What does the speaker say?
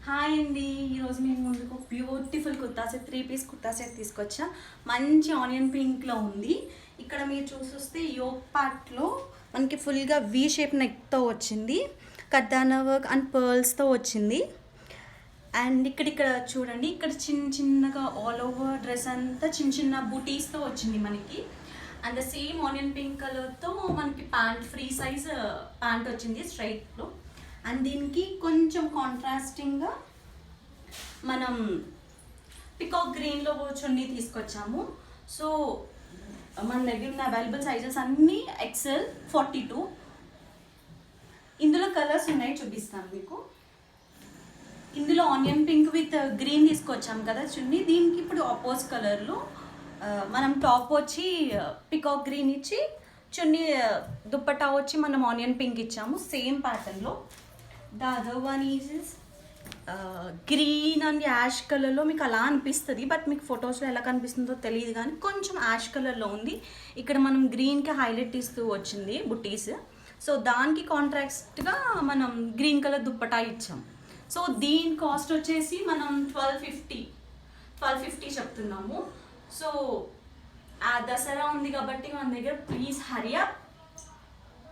Hi అండి, ఈరోజు మేము ముందుకు beautiful kurta set 3 piece kurta set తీసుకొచ్చా. మంచి ఆనియన్ పింక్లో ఉంది. ఇక్కడ మీరు చూసొస్తే యోక్ పార్ట్లో మనకి ఫుల్గా వీ షేప్ నెక్తో వచ్చింది. కర్దానా వర్క్ అండ్ పర్ల్స్తో వచ్చింది. అండ్ ఇక్కడ చూడండి, ఇక్కడ చిన్నగా ఆల్ ఓవర్ డ్రెస్ అంతా చిన్న బూటీస్తో వచ్చింది మనకి. And the same onion pink కలర్తో మనకి ప్యాంట్ ఫ్రీ సైజ్ ప్యాంట్ వచ్చింది స్ట్రైట్లో. అండ్ దీనికి కొంచెం కాంట్రాస్టింగ్గా మనం పికాక్ గ్రీన్లో చున్నీ తీసుకొచ్చాము. సో మన దగ్గర ఉన్న అవైలబుల్ సైజెస్ అన్నీ XL 42. ఇందులో కలర్స్ ఉన్నాయి, చూపిస్తాను మీకు. ఇందులో ఆనియన్ పింక్ విత్ గ్రీన్ తీసుకొచ్చాము కదా చున్నీ, దీనికి ఇప్పుడు ఆపోజిట్ కలర్లో మనం టాప్ వచ్చి పికాక్ గ్రీన్ ఇచ్చి చున్నీ దుప్పట్టా వచ్చి మనం ఆనియన్ పింక్ ఇచ్చాము సేమ్ ప్యాటర్న్లో. The other one is green and ash కలర్లో మీకు అలా అనిపిస్తుంది, బట్ మీకు ఫొటోస్లో ఎలా కనిపిస్తుందో తెలియదు, కానీ కొంచెం యాష్ కలర్లో ఉంది. ఇక్కడ మనం గ్రీన్కి హైలైట్ ఇస్తూ వచ్చింది బుటీస్. సో దానికి కాంట్రాస్ట్గా మనం గ్రీన్ కలర్ దుప్పటా ఇచ్చాం. సో దీని కాస్ట్ వచ్చేసి మనం 1250 చెప్తున్నాము. సో దసరా ఉంది కాబట్టి మన దగ్గర ప్లీజ్ హరీ అప్.